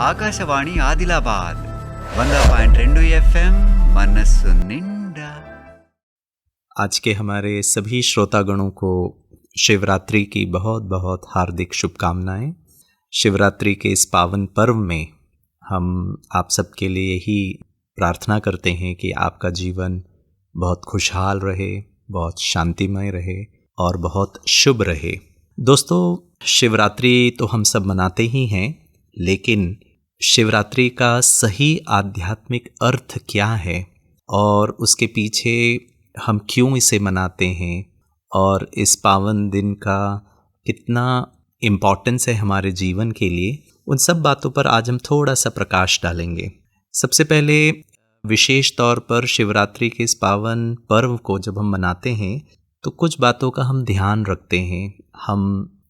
Akashvani Adilabad 100.2 FM मनस्सु निंडा। आज के हमारे सभी श्रोतागणों को शिवरात्रि की बहुत बहुत हार्दिक शुभकामनाएं। शिवरात्रि के इस पावन पर्व में हम आप सबके लिए यही प्रार्थना करते हैं कि आपका जीवन बहुत खुशहाल रहे, बहुत शांतिमय रहे और बहुत शुभ रहे। दोस्तों, शिवरात्रि तो हम सब मनाते ही हैं, लेकिन शिवरात्रि का सही आध्यात्मिक अर्थ क्या है और उसके पीछे हम क्यों इसे मनाते हैं और इस पावन दिन का कितना इम्पोर्टेंस है हमारे जीवन के लिए, उन सब बातों पर आज हम थोड़ा सा प्रकाश डालेंगे। सबसे पहले विशेष तौर पर शिवरात्रि के इस पावन पर्व को जब हम मनाते हैं तो कुछ बातों का हम ध्यान रखते हैं। हम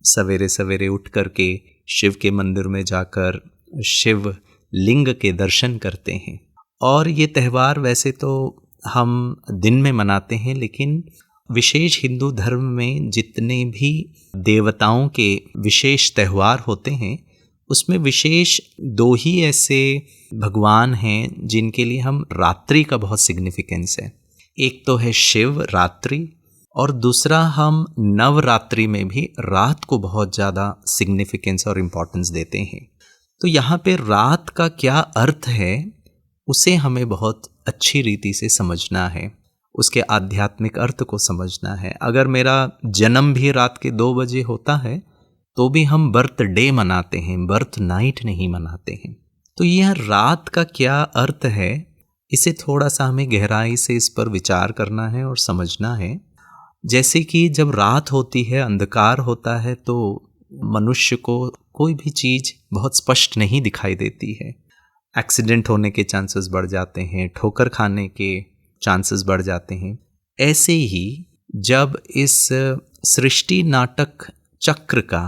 सवेरे सवेरे उठ करके शिव के मंदिर में जाकर शिव लिंग के दर्शन करते हैं। और ये त्यौहार वैसे तो हम दिन में मनाते हैं, लेकिन विशेष हिंदू धर्म में जितने भी देवताओं के विशेष त्यौहार होते हैं उसमें विशेष दो ही ऐसे भगवान हैं जिनके लिए हम रात्रि का बहुत सिग्निफिकेंस है। एक तो है शिव रात्रि और दूसरा हम नवरात्रि में भी रात को बहुत ज़्यादा सिग्निफिकेंस और इम्पोर्टेंस देते हैं। तो यहाँ पे रात का क्या अर्थ है उसे हमें बहुत अच्छी रीति से समझना है, उसके आध्यात्मिक अर्थ को समझना है। अगर मेरा जन्म भी रात के 2 बजे होता है तो भी हम बर्थडे मनाते हैं, बर्थ नाइट नहीं मनाते हैं। तो यह रात का क्या अर्थ है, इसे थोड़ा सा हमें गहराई से इस पर विचार करना है और समझना है। जैसे कि जब रात होती है, अंधकार होता है, तो मनुष्य को कोई भी चीज़ बहुत स्पष्ट नहीं दिखाई देती है। एक्सीडेंट होने के चांसेस बढ़ जाते हैं, ठोकर खाने के चांसेस बढ़ जाते हैं। ऐसे ही जब इस सृष्टि नाटक चक्र का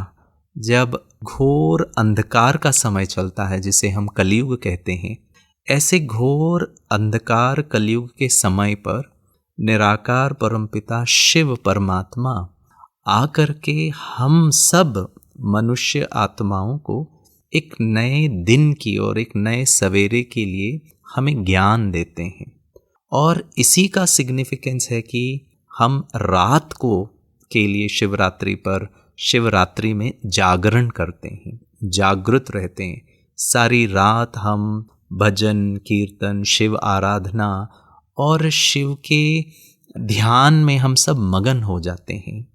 जब घोर अंधकार का समय चलता है, जिसे हम कलयुग कहते हैं, ऐसे घोर अंधकार कलयुग के समय पर निराकार परमपिता शिव परमात्मा आकर के हम सब मनुष्य आत्माओं को एक नए दिन की और एक नए सवेरे के लिए हमें ज्ञान देते हैं। और इसी का सिग्निफिकेंस है कि हम रात को के लिए शिवरात्रि पर शिवरात्रि में जागरण करते हैं, जागृत रहते हैं। सारी रात हम भजन कीर्तन, शिव आराधना और शिव के ध्यान में हम सब मगन हो जाते हैं।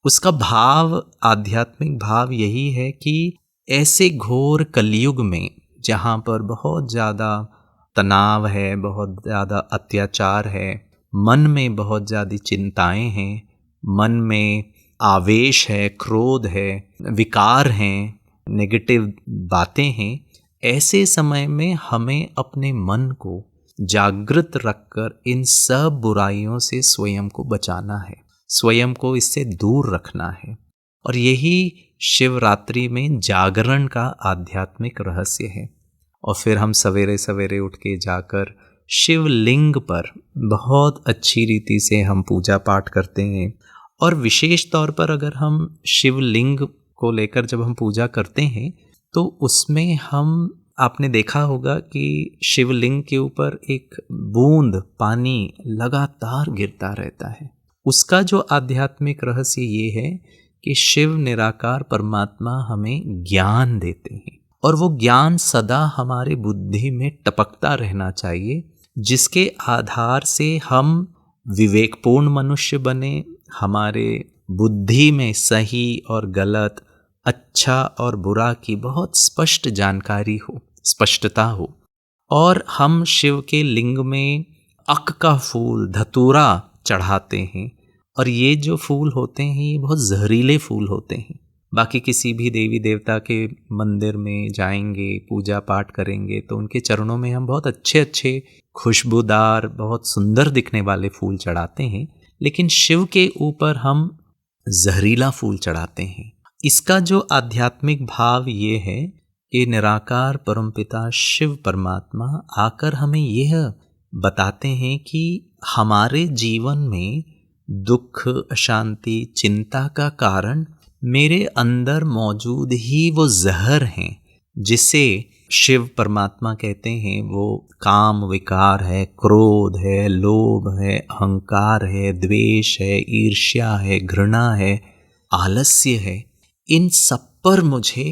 उसका भाव, आध्यात्मिक भाव यही है कि ऐसे घोर कलयुग में जहाँ पर बहुत ज़्यादा तनाव है, बहुत ज़्यादा अत्याचार है, मन में बहुत ज़्यादा चिंताएं हैं, मन में आवेश है, क्रोध है, विकार हैं, नेगेटिव बातें हैं, ऐसे समय में हमें अपने मन को जागृत रखकर इन सब बुराइयों से स्वयं को बचाना है, स्वयं को इससे दूर रखना है। और यही शिवरात्रि में जागरण का आध्यात्मिक रहस्य है। और फिर हम सवेरे सवेरे उठ के जाकर शिवलिंग पर बहुत अच्छी रीति से हम पूजा पाठ करते हैं। और विशेष तौर पर अगर हम शिवलिंग को लेकर जब हम पूजा करते हैं तो उसमें हम, आपने देखा होगा कि शिवलिंग के ऊपर एक बूंद पानी लगातार गिरता रहता है। उसका जो आध्यात्मिक रहस्य ये है कि शिव निराकार परमात्मा हमें ज्ञान देते हैं और वो ज्ञान सदा हमारे बुद्धि में टपकता रहना चाहिए, जिसके आधार से हम विवेकपूर्ण मनुष्य बने, हमारे बुद्धि में सही और गलत, अच्छा और बुरा की बहुत स्पष्ट जानकारी हो, स्पष्टता हो। और हम शिव के लिंग में अक का फूल, धतूरा चढ़ाते हैं। और ये जो फूल होते हैं ये बहुत जहरीले फूल होते हैं। बाकी किसी भी देवी देवता के मंदिर में जाएंगे, पूजा पाठ करेंगे तो उनके चरणों में हम बहुत अच्छे अच्छे खुशबूदार, बहुत सुंदर दिखने वाले फूल चढ़ाते हैं, लेकिन शिव के ऊपर हम जहरीला फूल चढ़ाते हैं। इसका जो आध्यात्मिक भाव ये है कि निराकार परमपिता शिव परमात्मा आकर हमें यह बताते हैं कि हमारे जीवन में दुख, अशांति, चिंता का कारण मेरे अंदर मौजूद ही वो जहर हैं जिसे शिव परमात्मा कहते हैं वो काम विकार है, क्रोध है, लोभ है, अहंकार है, द्वेष है, ईर्ष्या है, घृणा है, आलस्य है, इन सब पर मुझे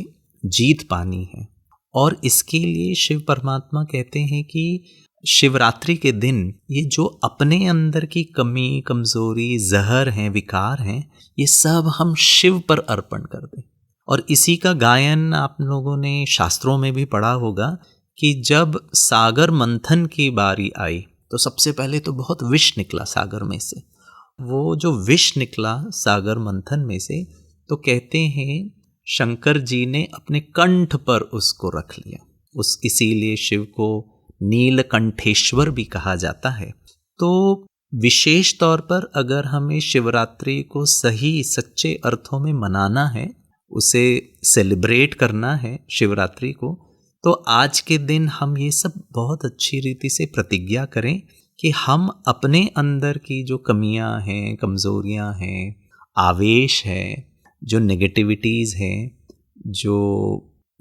जीत पानी है। और इसके लिए शिव परमात्मा कहते हैं कि शिवरात्रि के दिन ये जो अपने अंदर की कमी, कमजोरी, जहर हैं, विकार हैं, ये सब हम शिव पर अर्पण कर दें। और इसी का गायन आप लोगों ने शास्त्रों में भी पढ़ा होगा कि जब सागर मंथन की बारी आई तो सबसे पहले तो बहुत विष निकला सागर में से। वो जो विष निकला सागर मंथन में से, तो कहते हैं शंकर जी ने अपने कंठ पर उसको रख लिया। इसीलिए शिव को नीलकंठेश्वर भी कहा जाता है। तो विशेष तौर पर अगर हमें शिवरात्रि को सही सच्चे अर्थों में मनाना है, उसे सेलिब्रेट करना है शिवरात्रि को, तो आज के दिन हम ये सब बहुत अच्छी रीति से प्रतिज्ञा करें कि हम अपने अंदर की जो कमियां हैं, कमज़ोरियां हैं, आवेश है, जो नेगेटिविटीज़ हैं, जो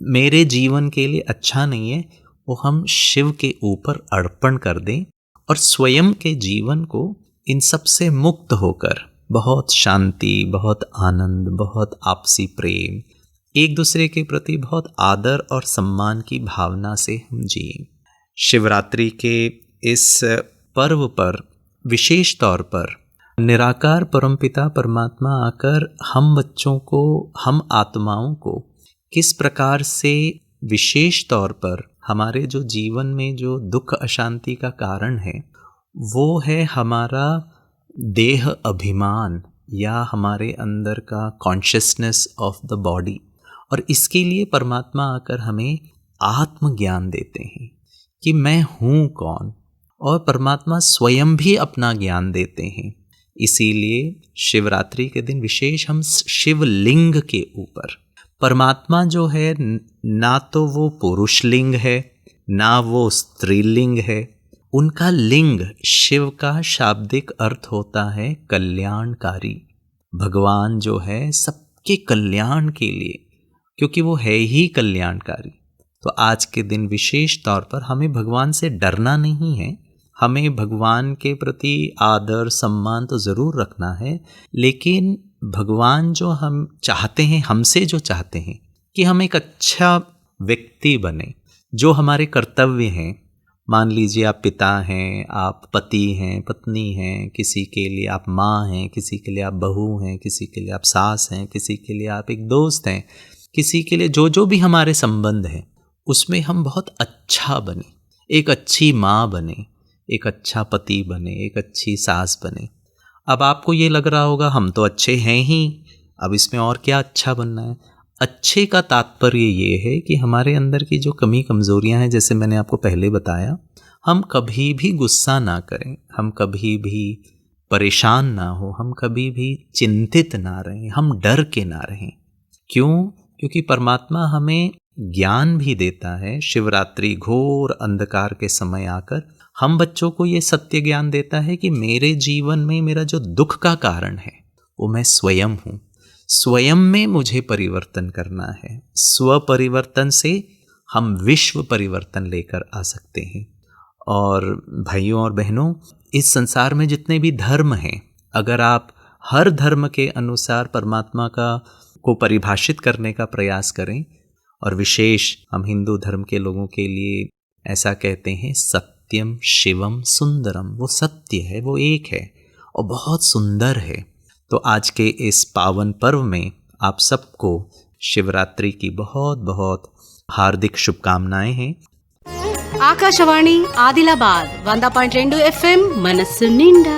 मेरे जीवन के लिए अच्छा नहीं है, वो हम शिव के ऊपर अर्पण कर दें और स्वयं के जीवन को इन सब से मुक्त होकर बहुत शांति, बहुत आनंद, बहुत आपसी प्रेम, एक दूसरे के प्रति बहुत आदर और सम्मान की भावना से हम जिए। शिवरात्रि के इस पर्व पर विशेष तौर पर निराकार परमपिता परमात्मा आकर हम बच्चों को, हम आत्माओं को किस प्रकार से विशेष तौर पर हमारे जो जीवन में जो दुख अशांति का कारण है, वो है हमारा देह अभिमान या हमारे अंदर का कॉन्शियसनेस ऑफ द बॉडी। और इसके लिए परमात्मा आकर हमें आत्मज्ञान देते हैं कि मैं हूँ कौन, और परमात्मा स्वयं भी अपना ज्ञान देते हैं। इसीलिए शिवरात्रि के दिन विशेष हम शिवलिंग के ऊपर, परमात्मा जो है ना तो वो पुरुष लिंग है ना वो स्त्रीलिंग है, उनका लिंग, शिव का शाब्दिक अर्थ होता है कल्याणकारी। भगवान जो है सबके कल्याण के लिए, क्योंकि वो है ही कल्याणकारी। तो आज के दिन विशेष तौर पर हमें भगवान से डरना नहीं है, हमें भगवान के प्रति आदर सम्मान तो ज़रूर रखना है, लेकिन भगवान जो हम चाहते हैं, हमसे जो चाहते हैं कि हम एक अच्छा व्यक्ति बने, जो हमारे कर्तव्य हैं। मान लीजिए आप पिता हैं, आप पति हैं, पत्नी हैं, किसी के लिए आप माँ हैं, किसी के लिए आप बहू हैं, किसी के लिए आप सास हैं, किसी के लिए आप एक दोस्त हैं, किसी के लिए जो भी हमारे संबंध हैं, उसमें हम बहुत अच्छा बने, एक अच्छी माँ बने, एक अच्छा पति बने, एक अच्छी सास बने। अब आपको ये लग रहा होगा हम तो अच्छे हैं ही, अब इसमें और क्या अच्छा बनना है। अच्छे का तात्पर्य ये है कि हमारे अंदर की जो कमी कमज़ोरियां हैं, जैसे मैंने आपको पहले बताया, हम कभी भी गुस्सा ना करें, हम कभी भी परेशान ना हो, हम कभी भी चिंतित ना रहें, हम डर के ना रहें। क्यों? क्योंकि परमात्मा हमें ज्ञान भी देता है। शिवरात्रि घोर अंधकार के समय आकर हम बच्चों को ये सत्य ज्ञान देता है कि मेरे जीवन में मेरा जो दुख का कारण है वो मैं स्वयं हूँ। स्वयं में मुझे परिवर्तन करना है। स्व परिवर्तन से हम विश्व परिवर्तन लेकर आ सकते हैं। और भाइयों और बहनों, इस संसार में जितने भी धर्म हैं, अगर आप हर धर्म के अनुसार परमात्मा को परिभाषित करने का प्रयास करें, और विशेष हम हिंदू धर्म के लोगों के लिए ऐसा कहते हैं, सत्यम शिवम सुंदरम, वो सत्य है, वो एक है और बहुत सुंदर है। तो आज के इस पावन पर्व में आप सबको शिवरात्रि की बहुत बहुत हार्दिक शुभकामनाएं हैं। ఆకాశవాణి ఆదిలాబాద్ 100.2 FM మనస్సు నిండా।